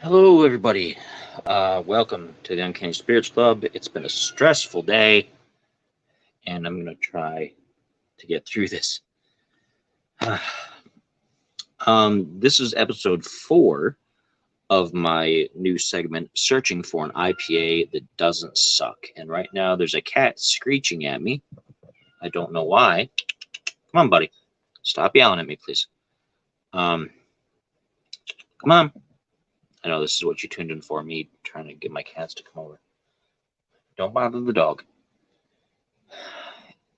Hello, everybody. Welcome to the Uncanny Spirits Club. It's been a stressful day, and I'm going to try to get through this. This is episode 4 of my new segment, Searching for an IPA That Doesn't Suck. And right now, there's a cat screeching at me. I don't know why. Come on, buddy. Stop yelling at me, please. Come on. I know this is what you tuned in for, me trying to get my cats to come over. Don't bother the dog.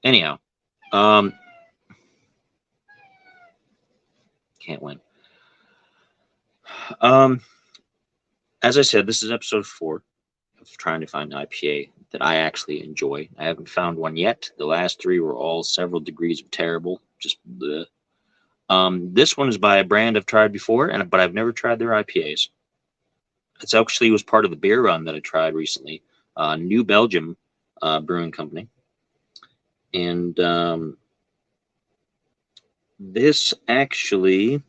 Anyhow, can't win. As I said, this is episode 4 of trying to find an IPA that I actually enjoy. I haven't found one yet. The last 3 were all several degrees of terrible. Just bleh. This one is by a brand I've tried before, but I've never tried their IPAs. It's actually was part of the beer run that I tried recently, New Belgium Brewing Company, and this actually.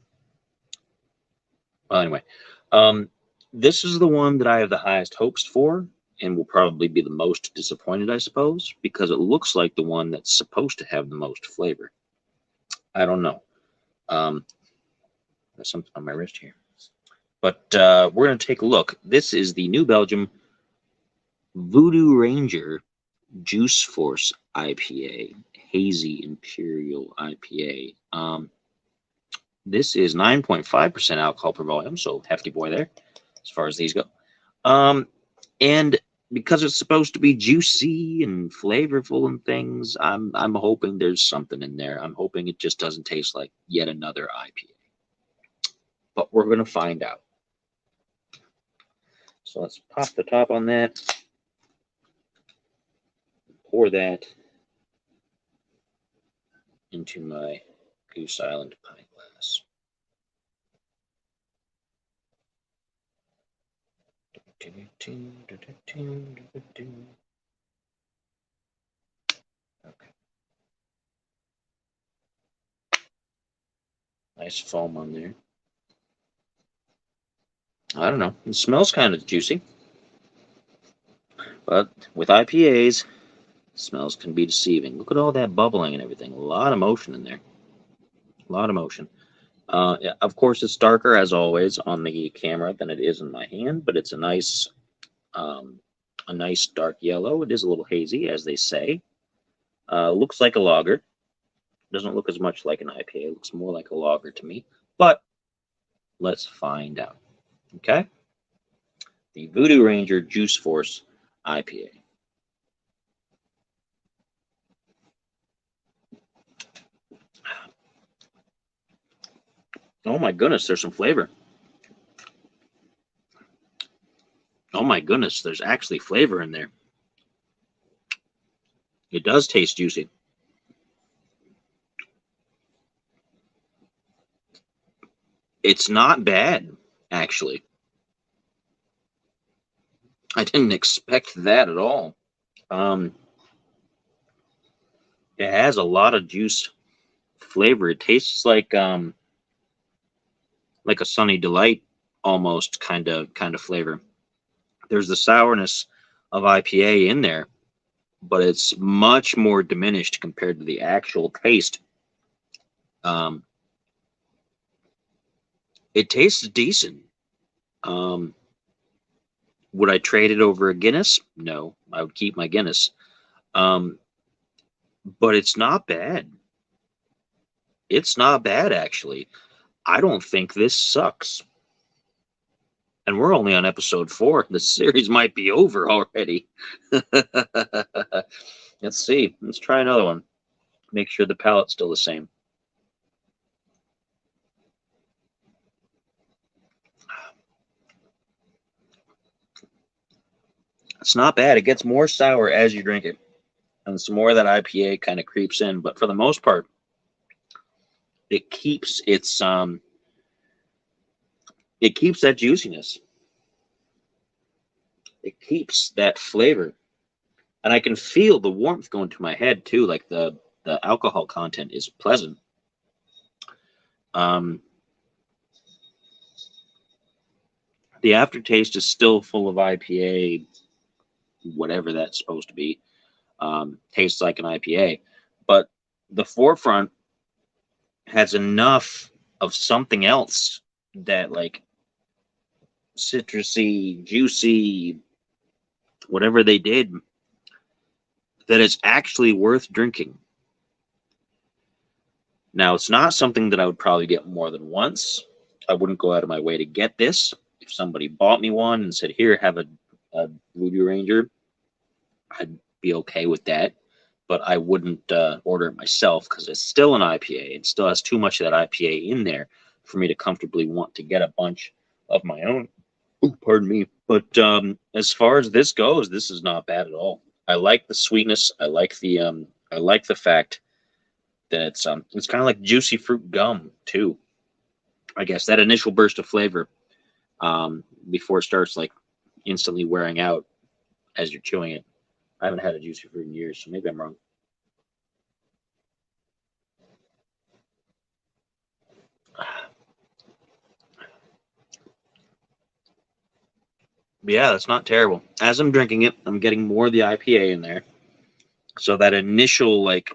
Well, anyway, this is the one that I have the highest hopes for, and will probably be the most disappointed, I suppose, because it looks like the one that's supposed to have the most flavor. I don't know. There's something on my wrist here. But we're going to take a look. This is the New Belgium Voodoo Ranger Juice Force IPA, Hazy Imperial IPA. This is 9.5% alcohol per volume, so hefty boy there, as far as these go. And because it's supposed to be juicy and flavorful and things, I'm hoping there's something in there. I'm hoping it just doesn't taste like yet another IPA. But we're going to find out. So let's pop the top on that. Pour that into my Goose Island pint glass. Okay. Nice foam on there. I don't know. It smells kind of juicy. But with IPAs, smells can be deceiving. Look at all that bubbling and everything. A lot of motion in there. A lot of motion. Yeah, of course, it's darker as always on the camera than it is in my hand, but it's a nice dark yellow. It is a little hazy, as they say. Looks like a lager. Doesn't look as much like an IPA. It looks more like a lager to me. But let's find out. Okay? The Voodoo Ranger Juice Force IPA. Oh my goodness, there's some flavor. Oh my goodness, there's actually flavor in there. It does taste juicy. It's not bad, actually. I didn't expect that at all. It has a lot of juice flavor. It tastes like a Sunny Delight almost kind of flavor. There's the sourness of IPA in there, but it's much more diminished compared to the actual taste. It tastes decent. Would I trade it over a Guinness? No, I would keep my Guinness. But it's not bad. It's not bad, actually. I don't think this sucks. And we're only on episode 4. The series might be over already. Let's see. Let's try another one. Make sure the palate's still the same. It's not bad. It gets more sour as you drink it. And some more of that IPA kind of creeps in. But for the most part, it keeps that juiciness. It keeps that flavor. And I can feel the warmth going to my head too, like the alcohol content is pleasant. The aftertaste is still full of IPA, whatever that's supposed to be. Tastes like an IPA, but the forefront has enough of something else that, like, citrusy, juicy, whatever they did, that it's actually worth drinking. Now, it's not something that I would probably get more than once. I wouldn't go out of my way to get this. If somebody bought me one and said, here, have a Voodoo Ranger, I'd be okay with that. But I wouldn't order it myself because it's still an IPA. It still has too much of that IPA in there for me to comfortably want to get a bunch of my own. Ooh, pardon me. But as far as this goes, this is not bad at all. I like the sweetness. I like the fact that it's kind of like juicy fruit gum too. I guess that initial burst of flavor before it starts like instantly wearing out as you're chewing it. I haven't had a juicy fruit in years, so maybe I'm wrong. But yeah, that's not terrible. As I'm drinking it, I'm getting more of the IPA in there. So that initial like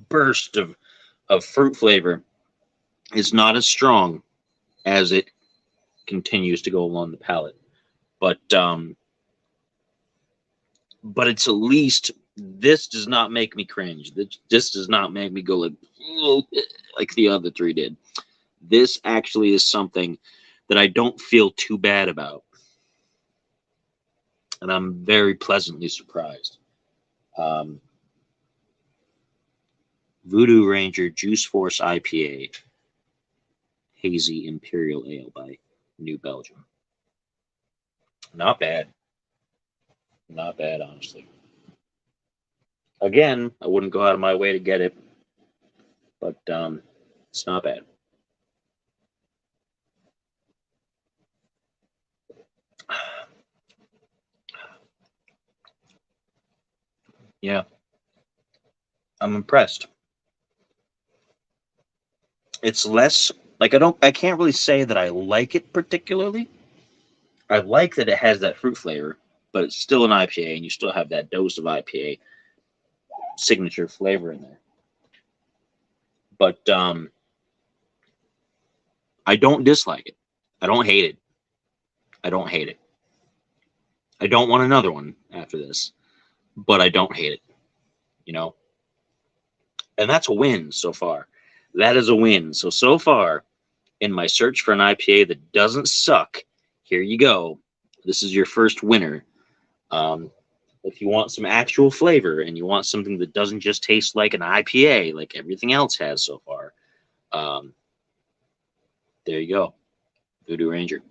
burst of fruit flavor is not as strong as it continues to go along the palate. But it's at least, this does not make me cringe. This does not make me go like the other three did. This actually is something that I don't feel too bad about. And I'm very pleasantly surprised. Voodoo Ranger Juice Force IPA Hazy Imperial Ale by New Belgium. Not bad. Not bad, honestly. Again, I wouldn't go out of my way to get it, but it's not bad. Yeah, I'm impressed. It's less like I can't really say that I like it particularly. I like that it has that fruit flavor, but it's still an IPA, and you still have that dose of IPA signature flavor in there. But I don't dislike it. I don't hate it. I don't hate it. I don't want another one after this, but I don't hate it. You know, and that's a win so far. That is a win. So far, in my search for an IPA that doesn't suck, here you go. This is your first winner. If you want some actual flavor and you want something that doesn't just taste like an IPA, like everything else has so far, there you go, Voodoo Ranger.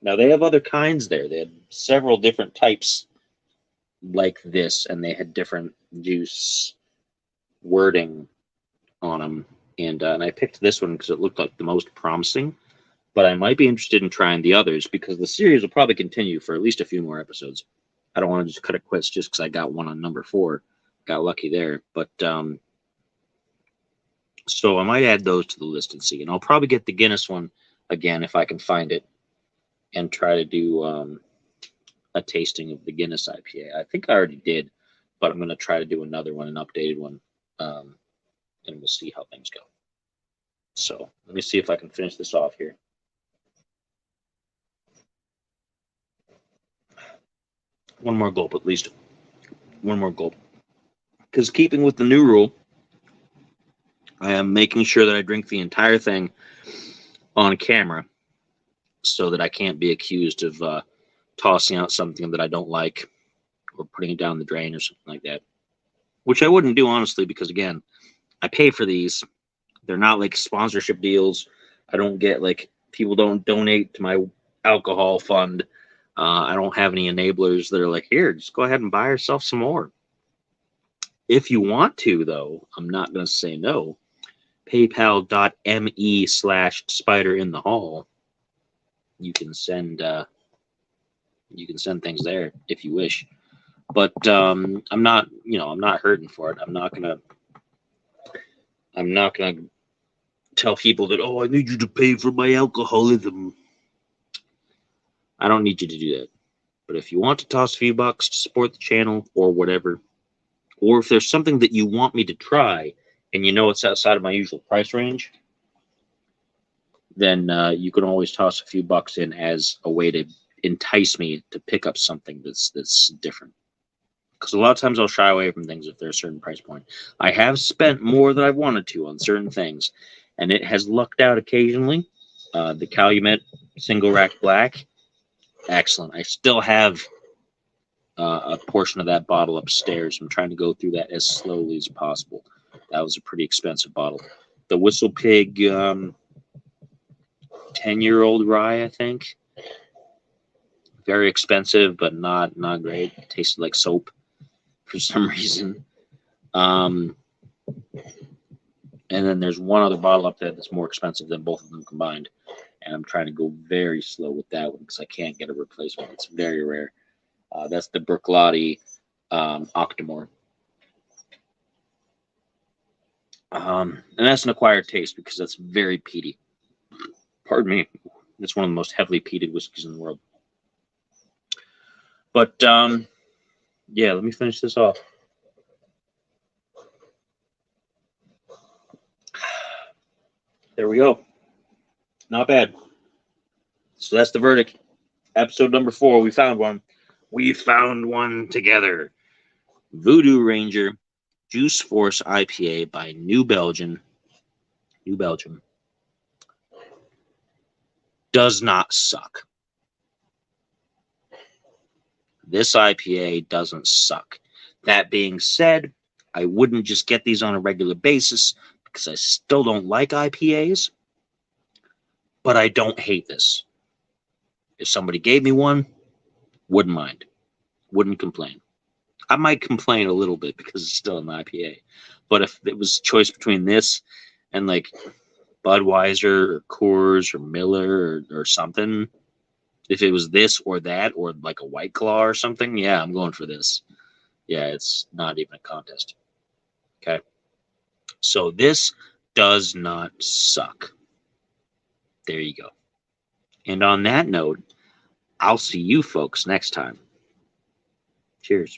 Now they have other kinds there. They had several different types like this, and they had different juice wording on them. And I picked this one because it looked like the most promising. But I might be interested in trying the others because the series will probably continue for at least a few more episodes. I don't want to just cut it quits just because I got one on number 4. Got lucky there. But so I might add those to the list and see. And I'll probably get the Guinness one again if I can find it and try to do a tasting of the Guinness IPA. I think I already did, but I'm going to try to do another one, an updated one, and we'll see how things go. So let me see if I can finish this off here. One more gulp at least. One more gulp. Because keeping with the new rule, I am making sure that I drink the entire thing on camera so that I can't be accused of tossing out something that I don't like or putting it down the drain or something like that. Which I wouldn't do, honestly, because, again, I pay for these. They're not like sponsorship deals. I don't get, like, people don't donate to my alcohol fund. I don't have any enablers that are like, here, just go ahead and buy yourself some more. If you want to, though, I'm not going to say no. PayPal.me/SpiderInTheHall. You can send things there if you wish. But I'm not hurting for it. I'm not gonna tell people that, oh, I need you to pay for my alcoholism. I don't need you to do that. But if you want to toss a few bucks to support the channel or whatever, or if there's something that you want me to try and you know it's outside of my usual price range, then you can always toss a few bucks in as a way to entice me to pick up something that's different. Because a lot of times I'll shy away from things if they're a certain price point. I have spent more than I wanted to on certain things, and it has lucked out occasionally. The Calumet Single Rack Black, excellent. I still have a portion of that bottle upstairs. I'm trying to go through that as slowly as possible. That was a pretty expensive bottle. The Whistle Pig 10-year-old rye, I think. Very expensive, but not great. It tasted like soap for some reason. And then there's one other bottle up there that's more expensive than both of them combined. And I'm trying to go very slow with that one because I can't get a replacement. It's very rare. That's the Bruichladdich Octomore. And that's an acquired taste because that's very peaty. Pardon me. It's one of the most heavily peated whiskeys in the world. But yeah, let me finish this off. There we go. Not bad. So that's the verdict. Episode number 4. We found one. We found one together. Voodoo Ranger Juice Force IPA by New Belgium. New Belgium. Does not suck. This IPA doesn't suck. That being said, I wouldn't just get these on a regular basis because I still don't like IPAs, but I don't hate this. If somebody gave me one, wouldn't mind. Wouldn't complain. I might complain a little bit because it's still an IPA. But if it was a choice between this and like Budweiser or Coors or Miller or something, if it was this or that or like a White Claw or something, yeah, I'm going for this. Yeah, it's not even a contest. Okay. So this does not suck. There you go. And on that note, I'll see you folks next time. Cheers.